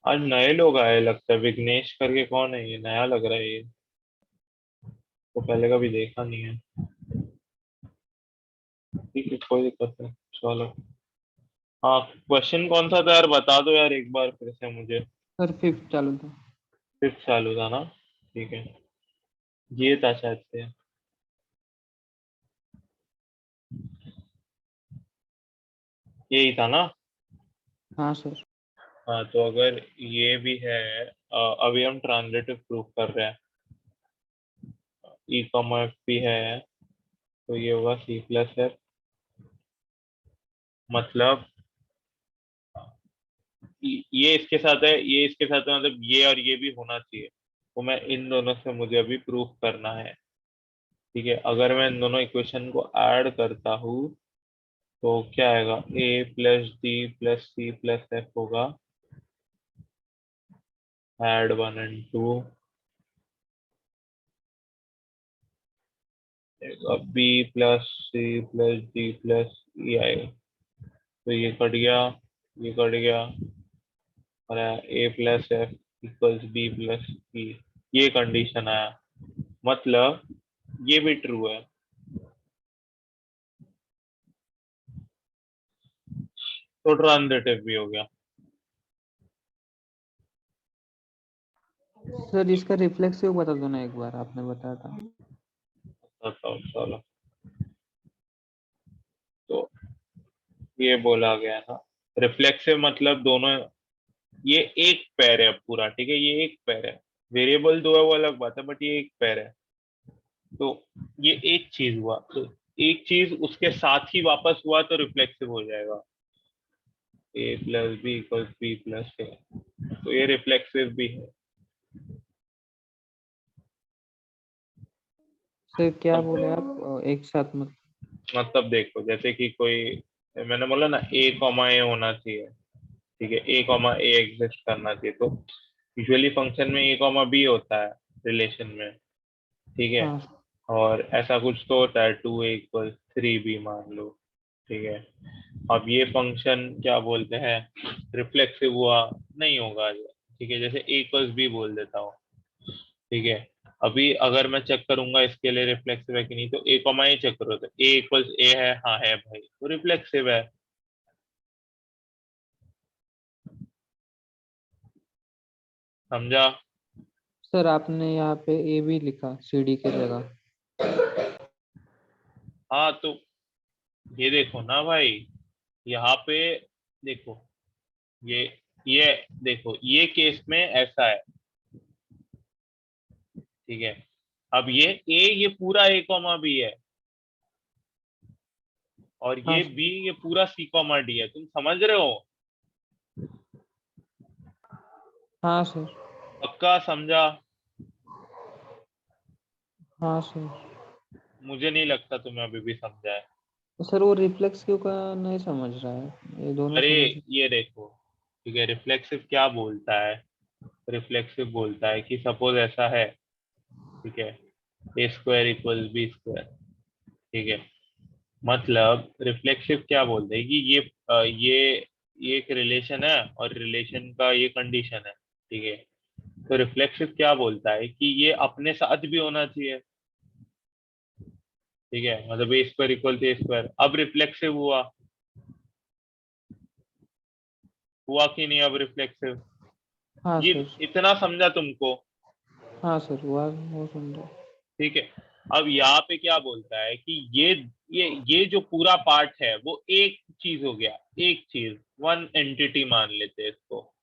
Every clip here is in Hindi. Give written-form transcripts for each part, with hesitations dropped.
आज नए लोग आए लगता है। विघ्नेश करके कौन है? ये नया लग रहा है ये। तो पहले कभी देखा नहीं है। ठीक है, कोई दिक्कत नहीं, चलो। हाँ, क्वेश्चन कौन सा था यार, बता दो यार एक बार फिर से मुझे। सर फिफ्थ चालू था। फिफ्थ चालू था ना? ठीक है, ये था शायद से। यही था ना? हाँ सर। हाँ, तो अगर ये भी है, अभी हम ट्रांजिटिव प्रूफ कर रहे हैं, ई कॉमर्स भी है, तो ये होगा सी प्लस है। मतलब ये इसके साथ है, ये इसके साथ है, मतलब ये और ये भी होना चाहिए। तो मैं इन दोनों से मुझे अभी प्रूफ करना है। ठीक है, अगर मैं इन दोनों इक्वेशन को ऐड करता हूँ तो क्या आएगा? A plus D plus C plus F होगा। Add one and two, B plus C plus D plus E आएगा। तो ये कट गया, ये कट गया, और A plus F equals B plus E. ये कंडीशन आया, मतलब ये भी ट्रू है। तो ट्रांजिटिव भी हो गया। सर इसका रिफ्लेक्सिव बता दो ना, एक बार आपने बताया था। बताओ चलो। तो ये बोला गया था, रिफ्लेक्सिव मतलब दोनों, ये एक पैर है पूरा, ठीक है, ये एक पैर है। वेरिएबल दो है वो अलग बात है, बट ये एक पैर है। तो ये एक चीज हुआ, तो एक चीज उसके साथ ही वापस हुआ तो रिफ्लेक्सिव हो जाएगा। A plus B equals B plus A, तो ये रिफ्लेक्सिव भी है। सर क्या बोले आप, मतलब एक साथ मत। मतलब देखो, जैसे कि कोई, मैंने बोला ना ए कॉमा ए होना चाहिए। ठीक है, ए कॉमा ए एग्जिस्ट करना चाहिए, तो यूजुअली फंक्शन में ए कॉमा बी होता है रिलेशन में। ठीक है, हाँ और ऐसा कुछ तो होता है, two a equal three b मान लो। ठीक है, अब ये फंक्शन क्या बोलते हैं, रिफ्लेक्सिव हुआ नहीं होगा ये। ठीक है, जैसे ए इक्वल्स बी बोल देता हूँ। ठीक है, अभी अगर मैं चेक करूंगा इसके लिए रिफ्लेक्सिव है कि नहीं, तो ए कॉमा ए चेक करो, तो ए इक्वल्स ए है, हाँ है भाई, तो रिफ्लेक्सिव है। समझा? सर, आपने यहाँ पे ए भी लिखा सीडी की जगह। हाँ, तो ये देखो ना भाई, यहाँ पे देखो, ये ये देखो, ये केस में ऐसा है। ठीक है, अब ये पूरा ए कॉमा बी है, और हाँ ये सर। बी, ये पूरा सी कॉमा डी है, तुम समझ रहे हो? हाँ सर। पक्का समझा? हाँ सर। मुझे नहीं लगता तुम्हें अभी भी समझा है। सर वो रिफ्लेक्स क्यों का नहीं समझ रहा है, ये दोनों अरे समझ। ये देखो, ठीक है, रिफ्लेक्सिव क्या बोलता है? रिफ्लेक्सिव बोलता है कि सपोज ऐसा है, ठीक है, ए स्क्वायर इक्वल बी स्क्वायर। ठीक है, मतलब रिफ्लेक्सिव क्या बोलते हैं कि ये एक रिलेशन है, और रिलेशन का ये कंडीशन है। ठीक है, तो रिफ्लेक्सिव क्या बोलता है कि ये अपने साथ भी होना चाहिए। ठीक है, मतलब A square equal to A square. अब रिफ्लेक्सिव हुआ, हुआ कि नहीं अब रिफ्लेक्सिव? हाँ ये सर। इतना समझा तुमको? हाँ सर, वो सुन रहे। ठीक है, अब यहाँ पे क्या बोलता है कि ये जो पूरा पार्ट है वो एक चीज हो गया, एक चीज, वन एंटिटी मान लेते हैं इसको।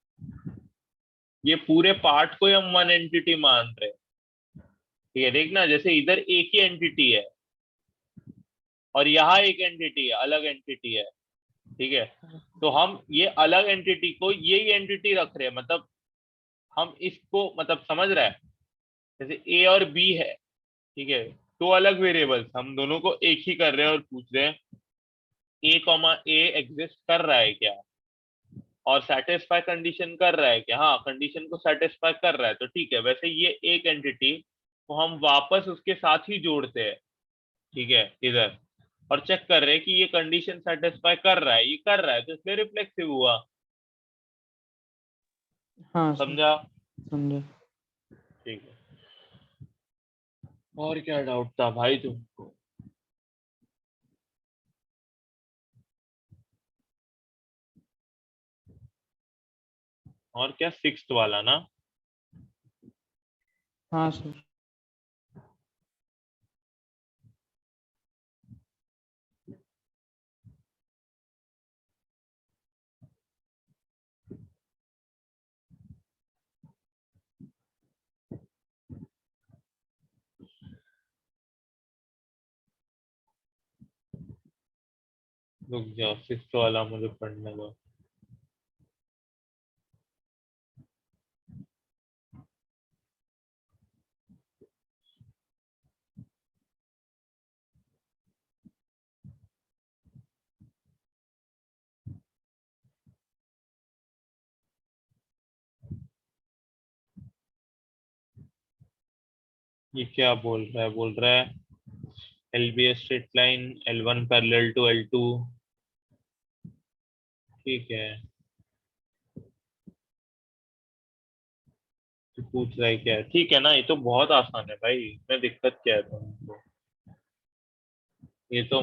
ये पूरे पार्ट को ही हम वन एंटिटी मान रहे हैं। ठीक है, देखना, जैसे इधर एक ही एंटिटी है, और यहाँ एक एंटिटी है, अलग एंटिटी है। ठीक है, तो हम ये अलग एंटिटी को यही एंटिटी रख रहे हैं, मतलब हम इसको, मतलब समझ रहा है, जैसे ए और बी है। ठीक है, दो अलग वेरिएबल्स, हम दोनों को एक ही कर रहे हैं और पूछ रहे हैं ए कॉमा ए एग्जिस्ट कर रहा है क्या, और सेटिस्फाई कंडीशन कर रहा है क्या? हाँ, कंडीशन को सेटिस्फाई कर रहा है, तो ठीक है। वैसे ये एक एंटिटी को हम वापस उसके साथ ही जोड़ते हैं। ठीक है, इधर, और चेक कर रहे हैं कि ये कंडीशन सेटिस्फाई कर रहा है, ये कर रहा है, तो इसलिए रिफ्लेक्सिव हुआ। हाँ सर, समझा? समझा। ठीक है, और क्या डाउट था भाई तुमको? और क्या, सिक्स्थ वाला ना? हाँ सर। रुक जाओ, सिक्स्थ वाला मुझे पढ़ने दो। ये क्या बोल रहा है L B S straight line L1 parallel to L2। ठीक है, तो पूछ रहा है क्या है? ठीक है ना, ये तो बहुत आसान है भाई, इसमें दिक्कत क्या है तुमको? ये तो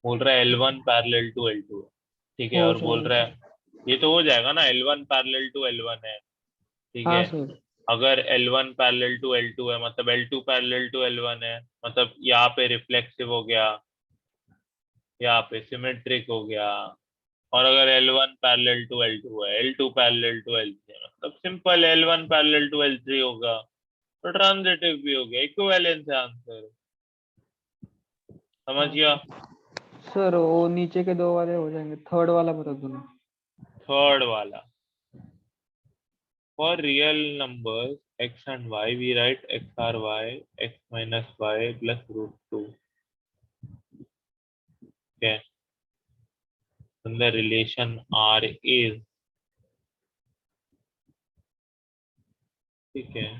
बोल रहा है L1 पैरेलल टू L2, ठीक है, हो और बोल जाएगा रहा सर। है ये तो हो जाएगा ना, L1 पैरेलल टू L1 है, ठीक हाँ है। सर। अगर L1 पैरेलल टू L2 है मतलब L2 पैरेलल टू L1 है, मतलब यहाँ पे रिफ्लेक्सिव हो गया, यहाँ पे सिमेट्रिक हो गया। और अगर L1 पैरेलल टू L2 है, L2 पैरेलल टू L3 है, मतलब simple L1 parallel to L3 होगा, तो ट्रांजिटिव भी हो गया, इक्विवेलेंस है आंसर। समझ हाँ गया? सर। सर वो नीचे के दो वाले हो जाएंगे, थर्ड वाला बता दो ना। थर्ड वाला, for real numbers x and y we write x r y x minus y plus root 2, okay, and the relation r is, ठीक है,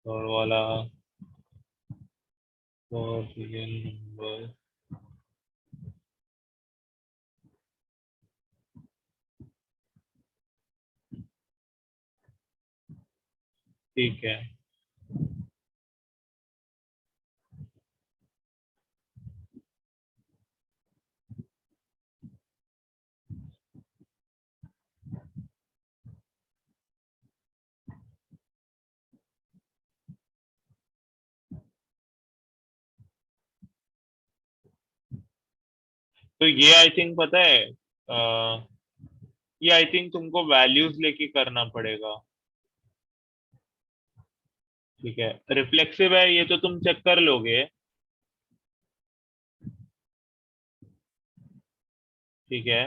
और वाला for real numbers, ठीक है। तो ये आई थिंक पता है, ये आई थिंक तुमको वैल्यूज लेके करना पड़ेगा, ठीक है। रिफ्लेक्सिव है ये तो तुम चेक कर लोगे, ठीक है,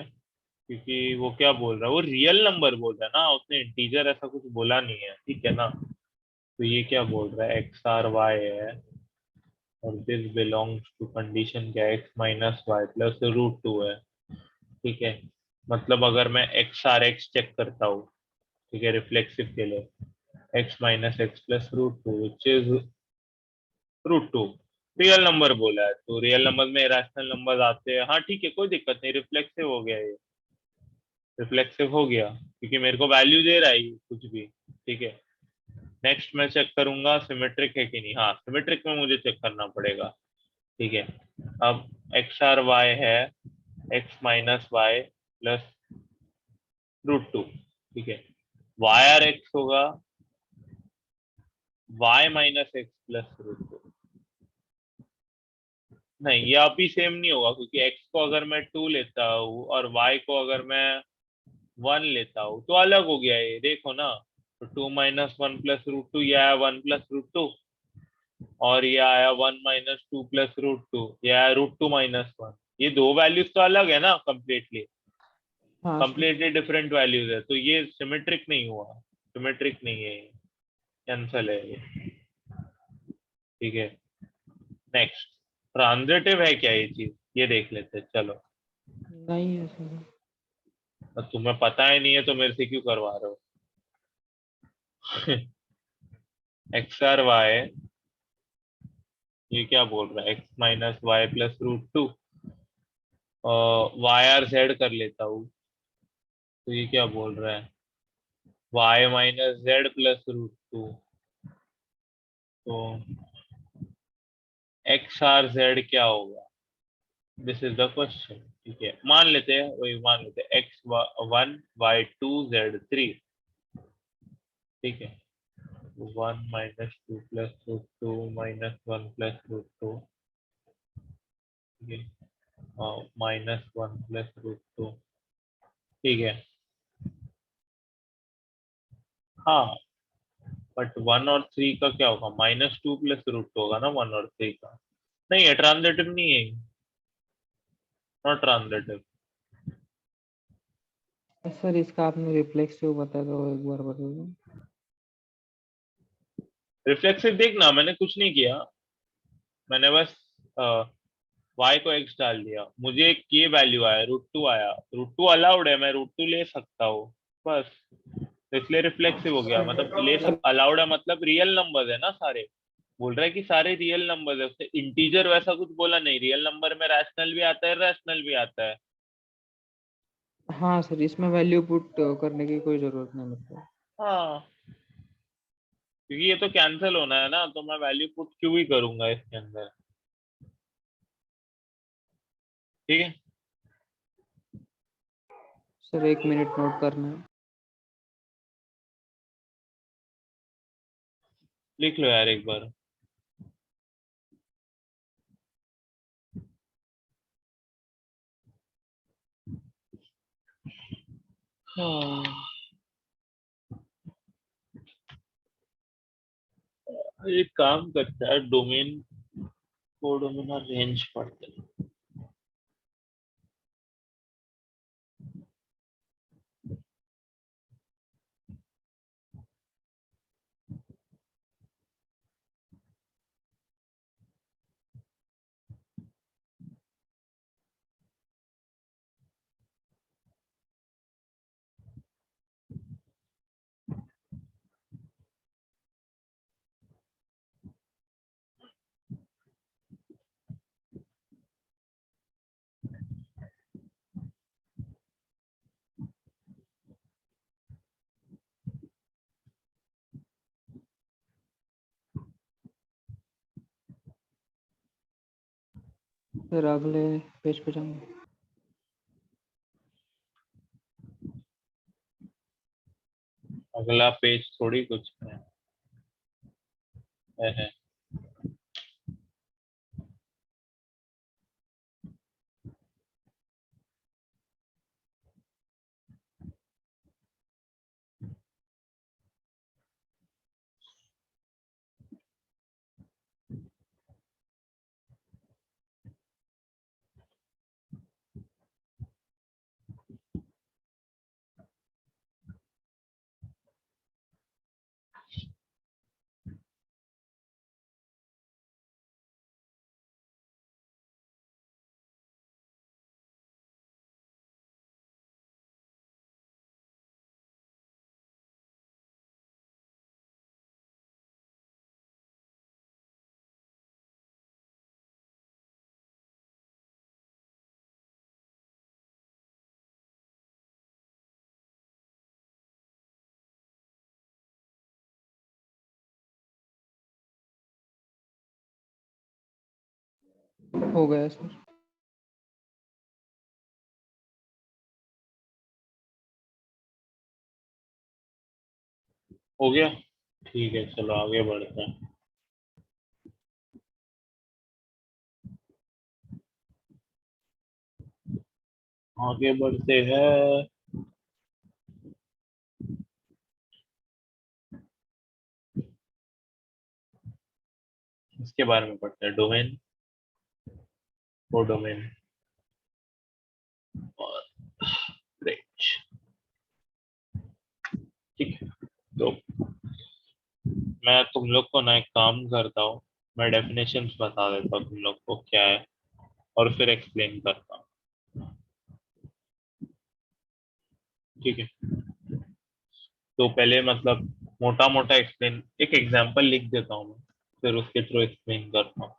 क्योंकि वो क्या बोल रहा है, वो रियल नंबर बोल रहा है ना, उसने इंटीजर ऐसा कुछ बोला नहीं है, ठीक है ना। तो ये क्या बोल रहा है, एक्स आर वाई है, और दिस बिलोंग्स टू कंडीशन क्या, X minus Y plus root 2 है, ठीक है। मतलब अगर मैं एक्स आर एक्स चेक करता हूँ, ठीक है, रिफ्लेक्सिव के लिए, X minus X plus root 2 which is root 2, real number बोला है, तो रियल नंबर में इरेशनल नंबर आते हैं, हाँ ठीक है, कोई दिक्कत नहीं, रिफ्लेक्सिव हो गया ये, रिफ्लेक्सिव हो गया, क्योंकि मेरे को वैल्यू दे रहा है ये कुछ भी, ठीक है। नेक्स्ट मैं चेक करूंगा सिमेट्रिक है कि नहीं, हाँ सिमेट्रिक में मुझे चेक करना पड़ेगा, ठीक है। अब एक्स आर वाई है X minus Y plus root 2, ठीक है। वाई आर एक्स होगा Y minus X plus root 2, नहीं ये अभी सेम नहीं होगा, क्योंकि x को अगर मैं 2 लेता हूँ और y को अगर मैं 1 लेता हूँ तो अलग हो गया, ये देखो ना। तो 2 माइनस वन प्लस रूट 2, ये आया 1 प्लस रूट 2, और ये आया 1 माइनस 2 प्लस रूट 2, ये आया रूट 2 माइनस 1। ये दो वैल्यूज तो अलग है ना, कम्प्लीटली हाँ सर। कम्प्लीटली डिफरेंट वैल्यूज है, तो ये सिमेट्रिक नहीं हुआ, सिमेट्रिक नहीं है ये, कैंसल है ये, ठीक है। नेक्स्ट, ट्रांजिटिव है क्या ये चीज, ये देख लेते हैं, चलो। नहीं है सर। अब तुम्हें पता ही नहीं है तो मेरे से क्यों करवा रहे हो? एक्स आर वाई, ये क्या बोल रहा है, X minus Y plus root 2, Y R Z कर लेता हूँ, तो ये क्या बोल रहा है, y minus Z plus root two, तो एक्स आर जेड क्या होगा, दिस इज द क्वेश्चन। ठीक है, मान लेते हैं, वही मान लेते हैं X one Y two Z three. ठीक है, one minus two plus root two minus one plus root two, ठीक है, minus one plus root two. ठीक है, हाँ, बट वन और थ्री का क्या होगा, minus two plus root two होगा ना वन और थ्री का। नहीं है, ट्रांजिटिव नहीं है, नॉट ट्रांजिटिव। सर इसका आपने रिफ्लेक्सिव बताया तो एक बार बता दो। रिफ्लेक्सिव देखना, मैंने कुछ नहीं किया, मैंने बस y को x डाल दिया, मुझे एक ये वैल्यू आया, रूट टू आया, रूट टू अलाउड है, मैं रूट टू ले सकता हूँ बस, तो इसलिए रिफ्लेक्सिव हो गया, मतलब अलाउड है मतलब रियल नंबर है ना सारे, बोल रहा है कि सारे रियल नंबर है, उसने इंटीजर वैसा कुछ बोला नहीं, रियल नंबर में रैशनल भी आता है, रैशनल भी आता है। हाँ सर, इसमें वैल्यू पुट करने की कोई जरूरत नहीं मतलब। हाँ, क्योंकि ये तो कैंसिल होना है ना, तो मैं वैल्यू पुट क्यों ही करूंगा इसके अंदर। ठीक है, सर 1 मिनट नोट करना है। लिख लो यार एक बार। हाँ, एक काम करता है, डोमेन को डोमेन और रेंज पढ़ते हैं। फिर अगले पेज पे जाऊंगा। अगला पेज थोड़ी कुछ है। हो गया सर। हो गया, ठीक है, चलो आगे बढ़ते हैं। आगे बढ़ते हैं, इसके बारे में पढ़ते हैं, डोमेन, कोडोमेन और रेंज। ठीक है, तो मैं तुम लोग को ना एक काम करता हूँ, मैं डेफिनेशंस बता देता हूँ तुम लोग को क्या है, और फिर एक्सप्लेन करता हूँ। ठीक है, तो पहले मतलब मोटा मोटा एक्सप्लेन, एक एग्जांपल लिख देता हूँ मैं, फिर उसके थ्रू एक्सप्लेन करता हूँ।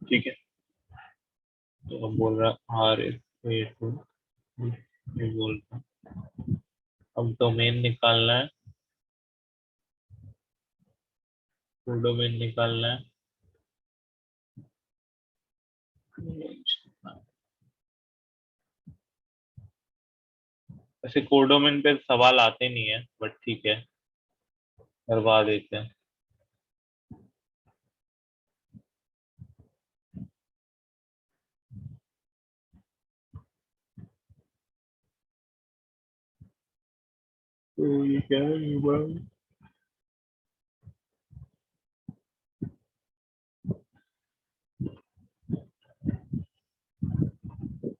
ठीक है, तो अब बोल रहा आर इज ए टू, ये बोल रहा, अब डोमेन निकालना है, डोमेन निकालना है। वैसे कोडोमेन पे सवाल आते नहीं है, बट ठीक है, करवा देते हैं। तो ये क्या है, ये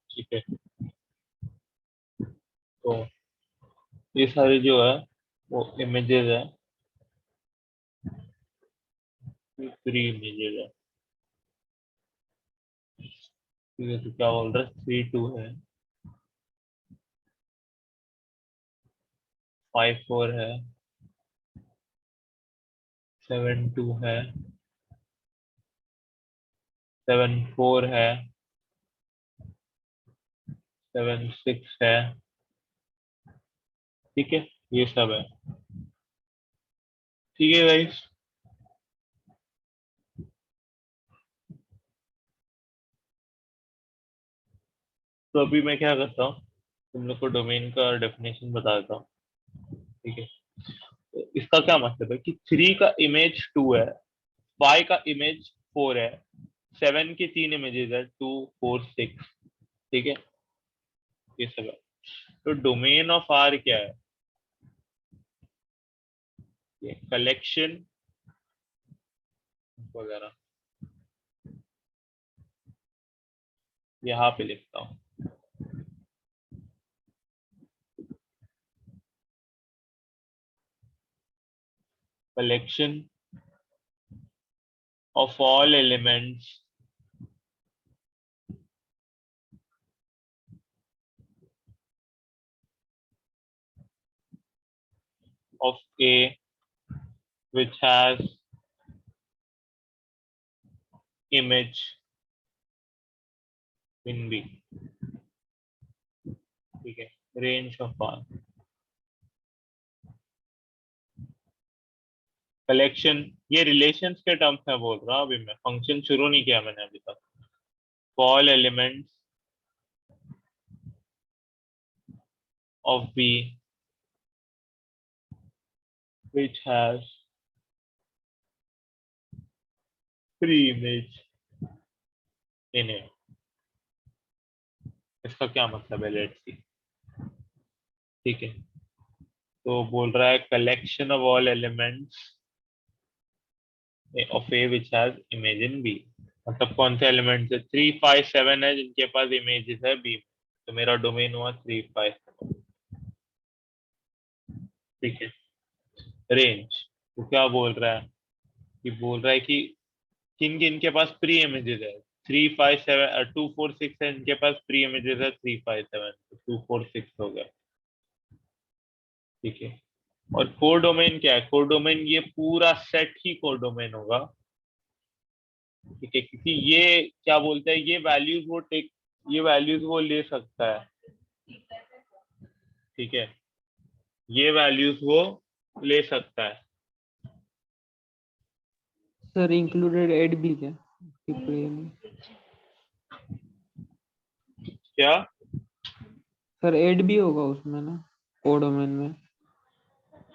ठीक है, तो ये सारे जो है वो इमेजेस है, थ्री इमेजेस है। ठीक है, तो क्या बोल रहा है, 3 2 है, 5 4 है, 7 2 है, 7 4 है, 7 6 है। ठीक है, ये सब है। ठीक है गाइस, तो अभी मैं क्या करता हूँ, तुम लोग को डोमेन का डेफिनेशन बता देता हूँ। ठीक है, तो इसका क्या मतलब है कि 3 का इमेज 2 है, 5 का इमेज 4 है, 7 की 3 इमेजेस है, 2 4 6। ठीक है, ये सब है। तो डोमेन ऑफ आर क्या है, ये कलेक्शन वगैरह, यहाँ पे लिखता हूँ, collection of all elements of A which has image in B। ठीक है, रेंज ऑफ आर, कलेक्शन, ये रिलेशंस के टर्म्स में बोल रहा हूँ, अभी मैं फंक्शन शुरू नहीं किया मैंने अभी तक। All elements of B which has free image in it। इसका क्या मतलब है, लेट्स सी। ठीक है, तो बोल रहा है collection of all elements of A which has image in B। मतलब कौन से एलिमेंट्स है, 3 5 7 है जिनके पास इमेजेस है बी, तो मेरा डोमेन हुआ 3 5 7। ठीक है, रेंज, तो क्या बोल रहा है, कि बोल रहा है कि किन किन के पास प्री इमेजेस है, 3 5 7, 2 4 6 है इनके पास प्री इमेजेस है, 3 5 7, 2 4 6 हो गया। ठीक है, और कोडोमेन क्या है, कोडोमेन ये पूरा सेट ही कोडोमेन होगा। ठीक है, क्योंकि ये क्या बोलते हैं, ये वैल्यूज वो टेक, ये वैल्यूज वो ले सकता है। ठीक है, ये वैल्यूज वो ले सकता है। सर इंक्लूडेड एड भी क्या उसकी प्ले में? क्या, सर एड भी होगा उसमें ना, कोडोमेन में?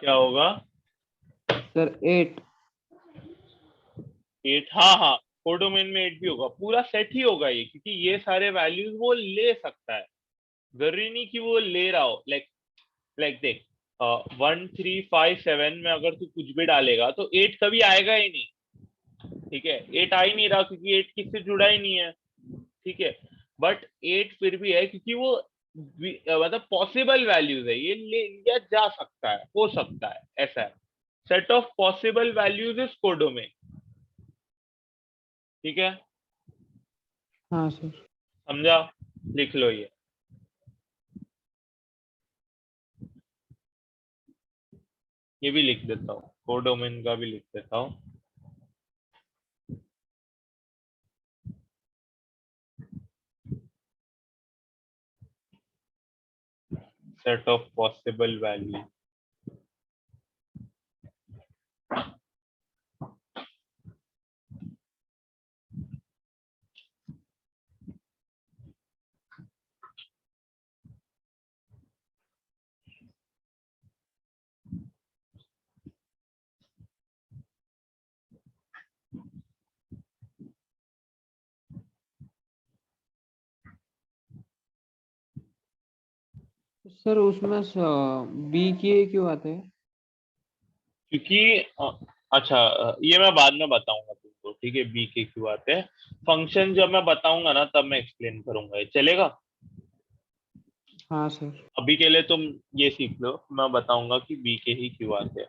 क्या होगा, सर 8। 8, हाँ हाँ, कोडोमेन में 8 भी होगा, पूरा सेट ही होगा ये, क्योंकि ये सारे वैल्यूज वो ले सकता है। जरूरी नहीं कि वो ले रहा हो, लाइक लाइक देख, 1 3 5 7 में अगर तू कुछ भी डालेगा तो 8 कभी आएगा ही नहीं। ठीक है, 8 आ ही नहीं रहा क्योंकि 8 किससे जुड़ा ही नहीं है। ठीक है, बट 8 फिर भी है क्योंकि वो मतलब पॉसिबल वैल्यूज है, ये ले लिया जा सकता है, हो सकता है, ऐसा है। Set of possible values is codomain. ठीक है, हाँ सर। समझा, लिख लो ये भी लिख देता हूँ, कोडोमेन का भी लिख देता हूँ। set of possible value. Sir उसमें बी की ए क्यों आते हैं? क्योंकि अच्छा, ये मैं बाद में बताऊंगा तुमको, ठीक है, बी के क्यों आते हैं। फंक्शन जब मैं बताऊंगा ना तब मैं एक्सप्लेन करूंगा, ये चलेगा। हाँ सर। अभी के लिए तुम ये सीख लो, मैं बताऊंगा कि बी के ही क्यों आते हैं।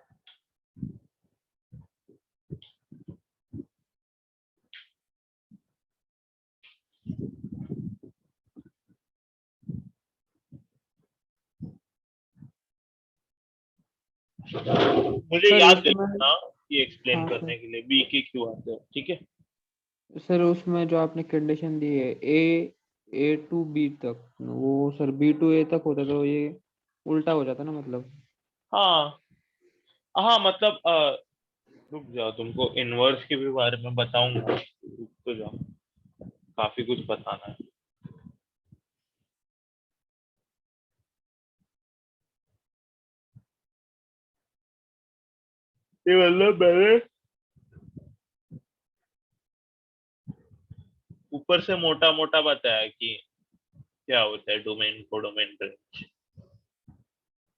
मुझे सर याद उसमें, दिलाना ये एक्सप्लेन हाँ सर, करने के लिए बी के क्यों आते हैं, ठीक है। सर उसमें जो आपने कंडीशन दी है ए टू बी तक, वो सर बी टू ए तक होता तो ये उल्टा हो जाता ना मतलब। हाँ हाँ, मतलब रुक जाओ, तुमको इनवर्स के भी बारे में बताऊंगा, रुक तो जाओ, काफी कुछ बताना है। ये मतलब मैंने ऊपर से मोटा मोटा बताया कि क्या होता है डोमेन को डोमेन रेंज।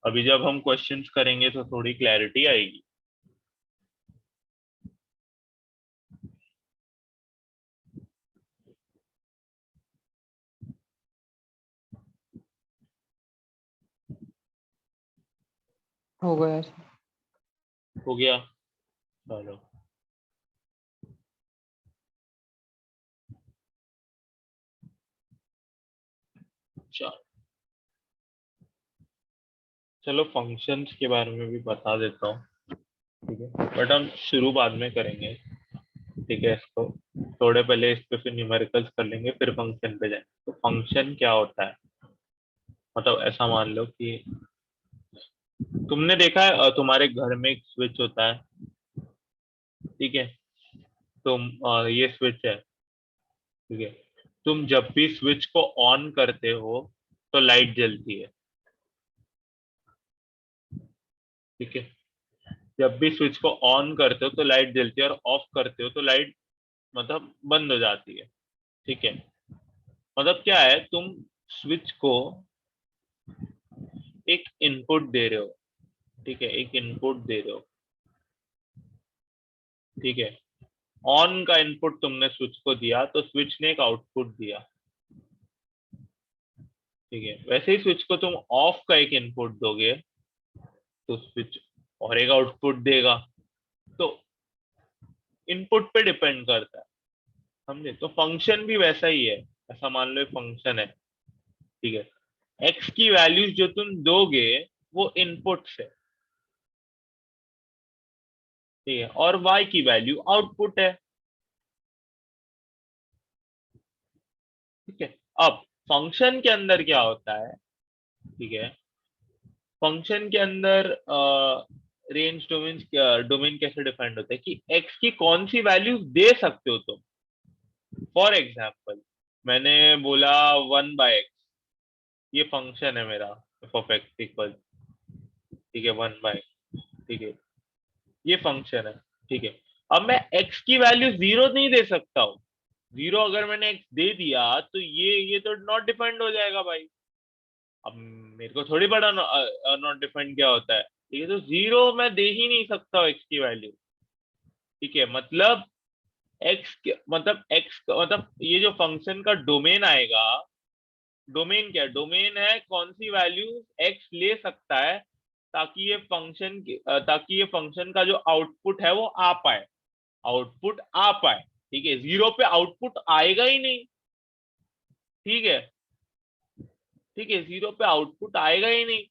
अभी जब हम क्वेश्चंस करेंगे तो थोड़ी क्लैरिटी आएगी। हो गया सर। हो गया, चलो। चलो चलो, फंक्शंस के बारे में भी बता देता हूँ, ठीक है, बट हम शुरू बाद में करेंगे, ठीक है। इसको थोड़े पहले इस पे फिर न्यूमेरिकल्स कर लेंगे, फिर फंक्शन पे जाएंगे। तो फंक्शन क्या होता है, मतलब ऐसा मान लो कि तुमने देखा है तुम्हारे घर में एक स्विच होता है, ठीक है। तुम ये स्विच है, ठीक है। तुम जब भी स्विच को ऑन करते हो तो लाइट जलती है, ठीक है। जब भी स्विच को ऑन करते हो तो लाइट जलती है, और ऑफ करते हो तो लाइट मतलब बंद हो जाती है, ठीक है। मतलब क्या है, तुम स्विच को एक इनपुट दे रहे हो, ठीक है, एक इनपुट दे रहे हो, ठीक है। ऑन का इनपुट तुमने स्विच को दिया तो स्विच ने एक आउटपुट दिया, ठीक है। वैसे ही स्विच को तुम ऑफ का एक इनपुट दोगे तो स्विच और एक आउटपुट देगा। तो इनपुट पे डिपेंड करता है, समझे। तो फंक्शन भी वैसा ही है, ऐसा मान लो फंक्शन है, ठीक है। एक्स की वैल्यूज जो तुम दोगे वो इनपुट है, ठीक है, और वाई की वैल्यू आउटपुट है, ठीक है। अब फंक्शन के अंदर क्या होता है, ठीक है। फंक्शन के अंदर रेंज डोमेन, डोमेन कैसे डिफाइंड होता है कि एक्स की कौन सी वैल्यू दे सकते हो तुम। फॉर एग्जाम्पल मैंने बोला 1/x, ये फंक्शन है मेरा, एफ ऑफ एक्स इक्वल, ठीक है, 1/x, ठीक है, ये फंक्शन है, ठीक है। अब मैं x की वैल्यू 0 नहीं दे सकता हूँ। 0 अगर मैंने x दे दिया तो ये तो नॉट डिफाइंड हो जाएगा भाई। अब मेरे को थोड़ी पता नॉट डिफाइंड क्या होता है, ठीक है। तो 0 मैं दे ही नहीं सकता x की वैल्यू, ठीक है। मतलब मतलब x मतलब ये जो फंक्शन का डोमेन आएगा, डोमेन क्या है, डोमेन है कौन सी वैल्यू x ले सकता है, ताकि ये फंक्शन का जो आउटपुट है वो आ पाए, आउटपुट आ पाए, ठीक है। 0 पे आउटपुट आएगा ही नहीं, ठीक है, ठीक है, 0 पे आउटपुट आएगा ही नहीं,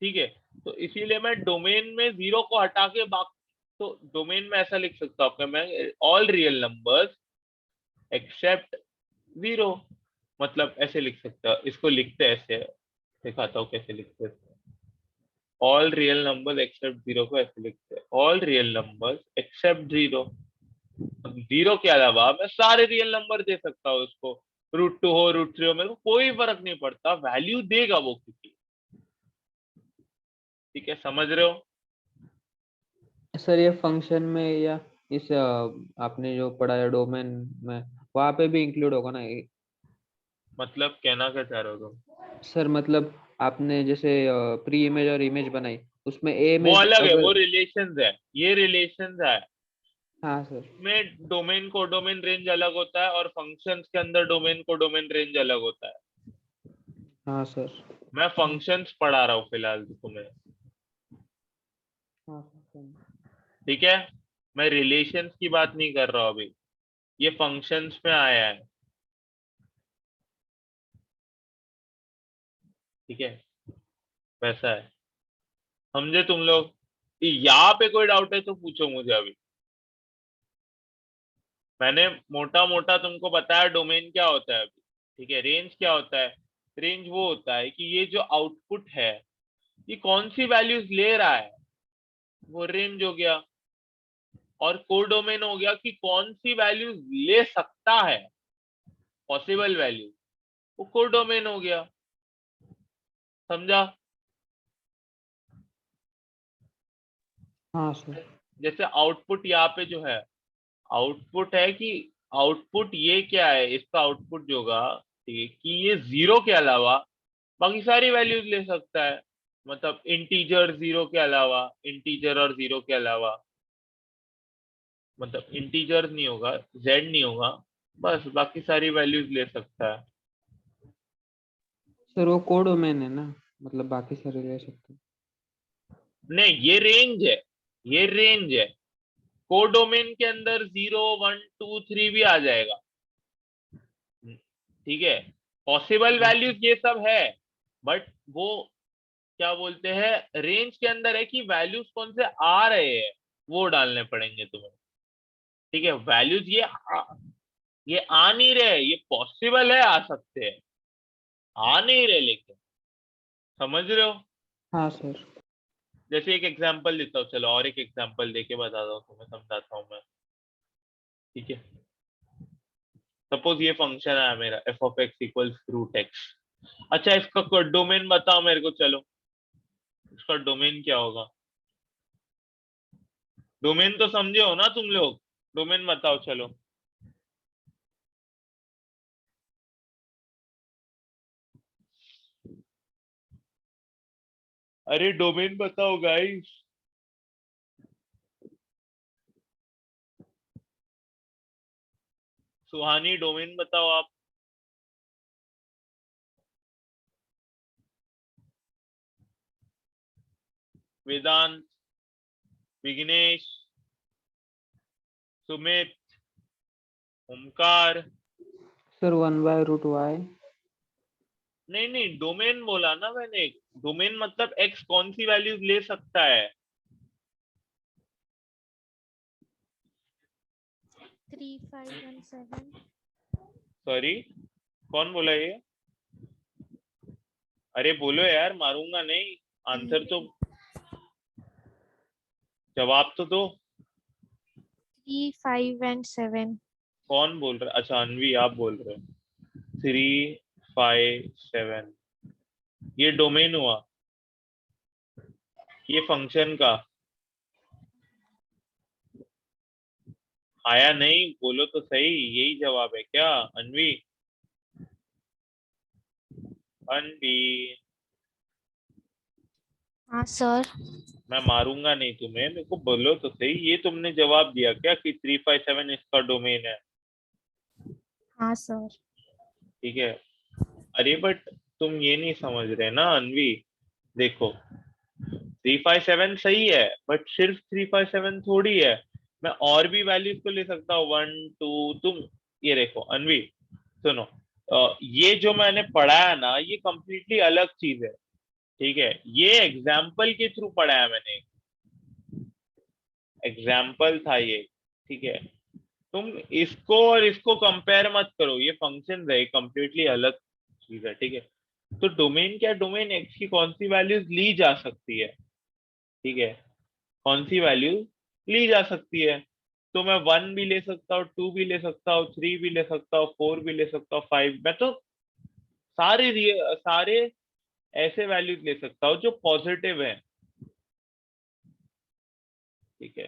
ठीक है। तो इसीलिए मैं डोमेन में 0 को हटा के तो डोमेन में ऐसा लिख सकता हूँ मैं, ऑल रियल नंबर्स एक्सेप्ट 0, मतलब ऐसे लिख सकता, इसको लिखते ऐसे, दिखाता हूँ कैसे लिखते हैं। All real numbers except zero को ऐसे लिखते हैं, all real numbers except zero. Zero के अलावा मैं सारे रियल नंबर दे सकता हूँ उसको, √2 हो √3 हो, मेरे को कोई फर्क नहीं पड़ता, वैल्यू देगा वो किसी। ठीक है, समझ रहे हो? सर ये फंक्शन में या इस आपने जो पढ़ा है डोमेन में, वहाँ पे भी इंक्लूड होगा ना मतलब कहना क्या चाह रहे हो तुम? सर मतलब आपने जैसे प्री इमेज और इमेज बनाई, उसमें वो इमेज अलग है, वो अगर, रिलेशंस है, ये रिलेशंस है। हाँ सर। में डोमेन को डोमेन रेंज अलग होता है, और फंक्शंस के अंदर डोमेन को डोमेन रेंज अलग होता है। हाँ सर। मैं फंक्शंस पढ़ा रहा हूँ फिलहाल तुम्हें। हाँ सर। ठीक है, मैं रिलेशंस की बात नहीं कर रहा हूँ अभी, ये फंक्शंस में आया है। ठीक है, वैसा है, समझे तुम लोग? यहाँ पे कोई डाउट है तो पूछो मुझे अभी। मैंने मोटा मोटा तुमको बताया डोमेन क्या होता है अभी। ठीक है, रेंज क्या होता है? रेंज वो होता है कि ये जो आउटपुट है, ये कौन सी वैल्यूज ले रहा है, वो रेंज हो गया। और कोडोमेन हो गया कि कौन सी वैल्यूज ले सकता है, पॉसिबल वैल्यू, वो कोडोमेन हो गया। समझा? हाँ सर। जैसे आउटपुट यहाँ पे जो है, आउटपुट है कि आउटपुट ये क्या है, इसका आउटपुट जो होगा, ठीक है, कि ये जीरो के अलावा बाकी सारी वैल्यूज ले सकता है। मतलब इंटीजर जीरो के अलावा, इंटीजर और जीरो के अलावा, मतलब इंटीजर नहीं होगा, जेड नहीं होगा, बस बाकी सारी वैल्यूज ले सकता है। सर वो कोड डोमेन है ना, मतलब बाकी सारे ले सकते हैं। नहीं, ये रेंज है, ये रेंज है। कोडोमेन के अंदर 0 1 2 3 भी आ जाएगा। ठीक है, पॉसिबल हाँ वैल्यूज ये सब है, बट वो क्या बोलते हैं, रेंज के अंदर है कि वैल्यूज कौन से आ रहे हैं, वो डालने पड़ेंगे तुम्हें। ठीक है, वैल्यूज ये आ नहीं रहे, ये पॉसिबल है आ सकते हैं, आ नहीं रहे लेकिन। समझ रहे हो? हाँ सर। जैसे एक एग्जांपल देता हूँ, चलो और एक एग्जांपल देके बताता हूँ तुम्हें, समझाता हूँ मैं। ठीक है, सपोज ये फंक्शन है मेरा f(x)=√x। अच्छा, इसका डोमेन बताओ मेरे को, चलो इसका डोमेन क्या होगा? डोमेन तो समझे हो ना तुम लोग? डोमेन बताओ चलो। अरे डोमेन बताओ गाइस। सुहानी, डोमेन बताओ आप। वेदांत, विघ्नेश, सुमित, ओमकार। Sir 1/√y। नहीं नहीं, डोमेन बोला ना मैंने। डोमेन मतलब एक्स कौन सी वैल्यूज ले सकता है। 3 5 1 7। सॉरी, कौन बोला ये? अरे बोलो यार, मारूंगा नहीं। आंसर तो, जवाब तो दो। 3 5 and 7। कौन बोल रहा है? अच्छा, अनवी आप बोल रहे हो। 3 5 7, ये डोमेन हुआ, ये फंक्शन का। आया नहीं, बोलो तो सही, यही जवाब है क्या अनवी? अनवी, हाँ सर। मैं मारूंगा नहीं तुम्हें, मेरे को बोलो तो सही, ये तुमने जवाब दिया क्या कि 3 5 7 इसका डोमेन है? हाँ सर। ठीक है, अरे बट तुम ये नहीं समझ रहे ना अनवी। देखो, 3 5 7 सही है, बट सिर्फ 3 5 7 थोड़ी है। मैं और भी वैल्यूज को ले सकता हूँ, 1 2। तुम ये देखो अनवी, सुनो, ये जो मैंने पढ़ा है ना, ये कंप्लीटली अलग चीज है। ठीक है, ये एग्जाम्पल के थ्रू पढ़ा है मैंने, एग्जाम्पल था ये। ठीक है, तुम इसको और इसको कंपेयर मत करो, ये फंक्शन है, कंप्लीटली अलग चीज है। ठीक है, तो डोमेन क्या, डोमेन एक्स की कौन सी वैल्यूज ली जा सकती है, ठीक है, कौन सी वैल्यू ली जा सकती है। तो मैं 1 भी ले सकता हूँ, 2 भी ले सकता हूँ, 3 भी ले सकता हूँ, 4 भी ले सकता हूँ, 5, मैं तो सारे ऐसे वैल्यूज ले सकता हूँ जो पॉजिटिव है, ठीक है,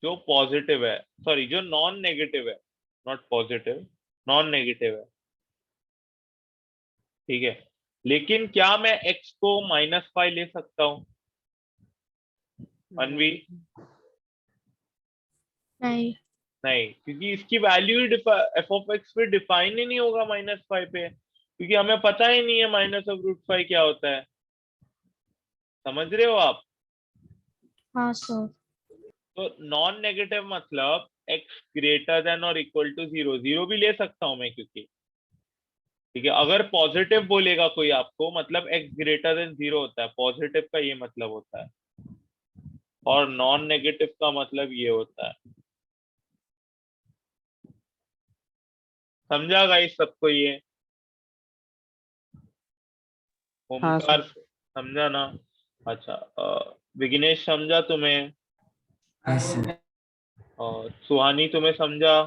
जो पॉजिटिव है, सॉरी जो नॉन नेगेटिव है, नॉट पॉजिटिव, नॉन नेगेटिव है, ठीक है। लेकिन क्या मैं x को -5 ले सकता हूँ अनवी? नहीं। नहीं, क्योंकि इसकी value he F of x पे डिफाइन ही नहीं होगा -5 पे, क्योंकि हमें पता ही नहीं है -√5 क्या होता है। समझ रहे हो आप? हाँ सर। तो नॉन नेगेटिव मतलब x ग्रेटर देन और इक्वल टू 0, 0 भी ले सकता हूं मैं, क्योंकि ठीक है, अगर पॉजिटिव बोलेगा कोई आपको, मतलब x ग्रेटर देन 0 होता है, पॉजिटिव का ये मतलब होता है, और नॉन नेगेटिव का मतलब ये होता है। समझा गाइस सबको ये? हाँ ओमकार सर। समझा ना? अच्छा, विघ्नेश समझा तुम्हें? Yes sir. और सुहानी तुम्हें समझा?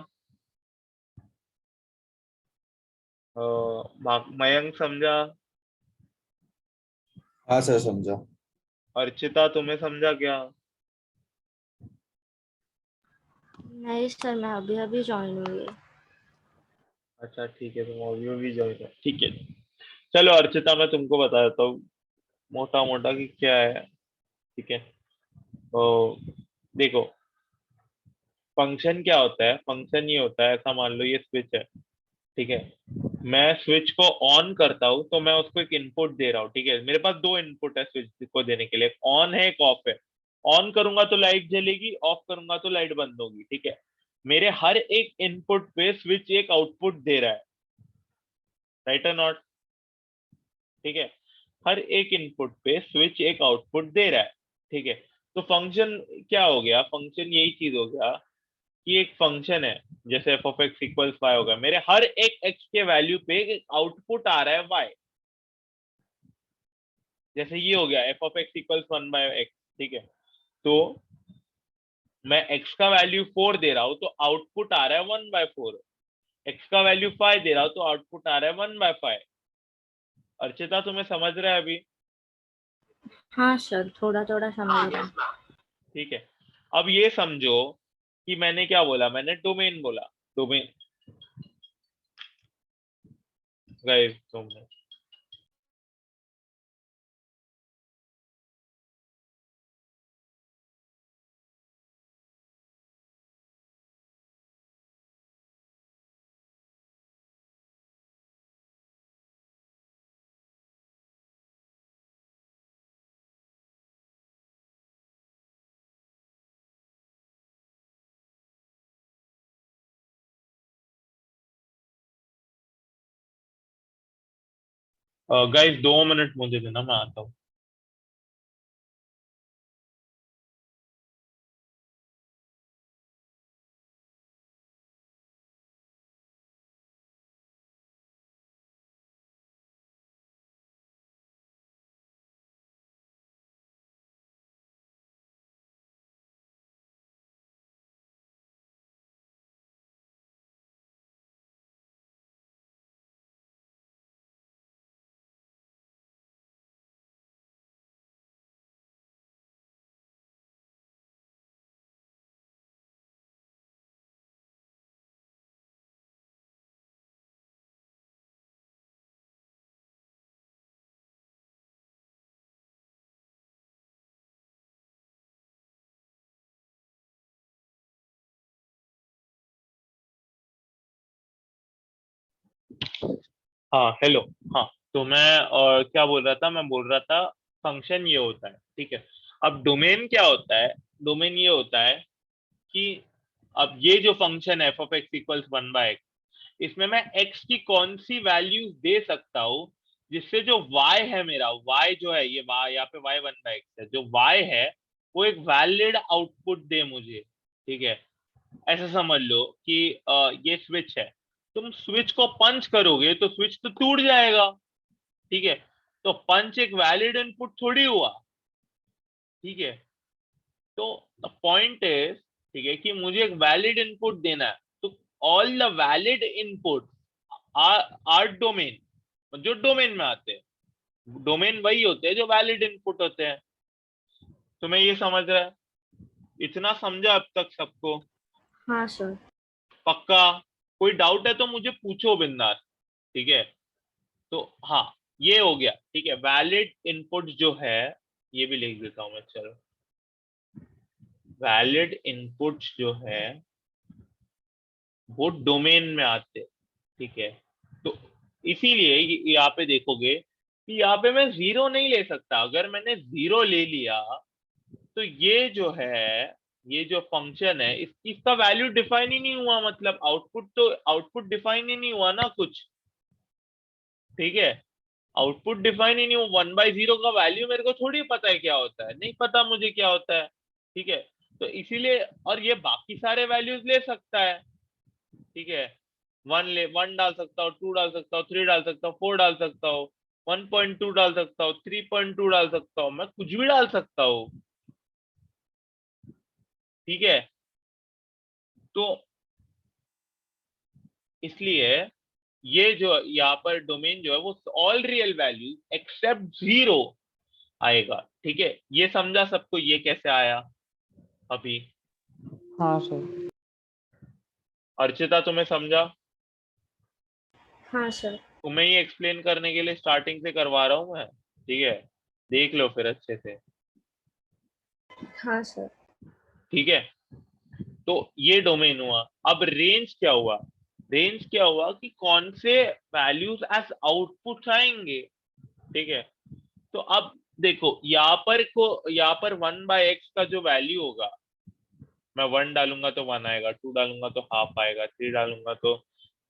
मयंक समझा? हाँ सर समझा। अर्चिता तुम्हें समझा क्या? नहीं सर, मैं अभी अभी ज्वाइन हुई है। अच्छा ठीक है, तुम ऑडियो भी ज्वाइन हो, ठीक है। चलो अर्चिता, मैं तुमको बता देता हूँ मोटा मोटा कि क्या है, ठीक है। तो देखो, फंक्शन क्या होता है, फंक्शन ये होता है, ऐसा मान लो ये स्विच है, ठीक है। मैं स्विच को ऑन करता हूँ तो मैं उसको एक इनपुट दे रहा हूँ, ठीक है। मेरे पास दो इनपुट है स्विच को देने के लिए, एक ऑन है एक ऑफ है। ऑन करूंगा तो लाइट जलेगी, ऑफ करूंगा तो लाइट बंद होगी, ठीक है। मेरे हर एक इनपुट पे स्विच एक आउटपुट दे रहा है, राइट और नॉट? ठीक है, हर एक इनपुट पे स्विच एक आउटपुट दे रहा है, ठीक है। तो फंक्शन क्या हो गया, फंक्शन यही चीज हो गया कि एक फंक्शन है, जैसे F of X equals Y होगा, मेरे हर एक एक्स के वैल्यू पे एक आउटपुट आ रहा है वाई। जैसे ये हो गया F of X equals 1/x, ठीक है। तो मैं x का वैल्यू 4 दे रहा हूं तो आउटपुट आ रहा है 1/4। x का वैल्यू 5 दे रहा हूं तो आउटपुट आ रहा है 1/5। अर्चिता तुम्हें समझ रहा है अभी? हाँ सर, थोड़ा थोड़ा समझ रहा हूँ। ठीक है। अब ये समझो कि मैंने क्या बोला, मैंने डोमेन बोला। डोमेन गाइस तुमने गाइस 2 मिनट मुझे देना, मैं आता हूँ। हाँ हेलो। हाँ, तो मैं क्या बोल रहा था, मैं बोल रहा था फंक्शन ये होता है, ठीक है। अब डोमेन क्या होता है, डोमेन ये होता है कि अब ये जो फंक्शन है F of X equals 1/x, इसमें मैं x की कौन सी वैल्यू दे सकता हूँ जिससे जो y है मेरा, y जो है, ये y यहाँ पे y 1/x है, जो y है वो एक वैलिड आउटपुट दे मुझे, ठीक है। ऐसा समझ लो कि ये स्विच है, तुम स्विच को पंच करोगे तो स्विच तो टूट जाएगा, ठीक है। तो पंच एक वैलिड इनपुट थोड़ी हुआ, ठीक है। तो द पॉइंट इज, ठीक है, कि मुझे एक वैलिड इनपुट देना है, तो all the valid input are domain, जो डोमेन में आते हैं। डोमेन वही होते हैं जो वैलिड इनपुट होते हैं। तुम्हें ये समझ रहा है? इतना समझा अब तक सबको? हाँ सर। पक्का? कोई डाउट है तो मुझे पूछो बिंदास, ठीक है। तो हाँ, ये हो गया, ठीक है। वैलिड इनपुट जो है, ये भी लिख देता हूं मैं, चलो। वैलिड इनपुट जो है वो डोमेन में आते, ठीक है। तो इसीलिए यहाँ पे देखोगे कि यहाँ पे मैं जीरो नहीं ले सकता। अगर मैंने जीरो ले लिया तो ये जो है, ये जो फंक्शन है, इसका वैल्यू डिफाइन ही नहीं हुआ, मतलब आउटपुट डिफाइन ही नहीं हुआ ना कुछ, ठीक है। आउटपुट डिफाइन ही नहीं हुआ। 1/0 का वैल्यू मेरे को थोड़ी पता है क्या होता है, नहीं पता मुझे क्या होता है, ठीक है। तो इसीलिए, और ये बाकी सारे वैल्यूज ले सकता है, ठीक है। 1 डाल सकता हूँ, 2 डाल सकता हूँ, 3 डाल सकता हूँ, 4 डाल सकता हूँ, 1.2 डाल सकता हूँ, 3.2 डाल सकता हूँ, मैं कुछ भी डाल सकता हूँ, ठीक है। तो इसलिए ये जो यहाँ पर डोमेन जो है वो all real values except zero आएगा, ठीक है। ये समझा सबको? ये कैसे आया अभी? हाँ सर। अर्चिता, तुम्हें समझा? हाँ सर। तुम्हें ही एक्सप्लेन करने के लिए स्टार्टिंग से करवा रहा हूं मैं, ठीक है। देख लो फिर अच्छे से, हाँ सर। ठीक है। तो ये डोमेन हुआ। अब रेंज क्या हुआ? रेंज क्या हुआ कि कौन से वैल्यूज एज आउटपुट आएंगे, ठीक है। तो अब देखो, यहाँ पर 1/x का जो वैल्यू होगा, मैं 1 डालूंगा तो 1 आएगा, 2 डालूंगा तो हाफ आएगा, 3 डालूंगा तो,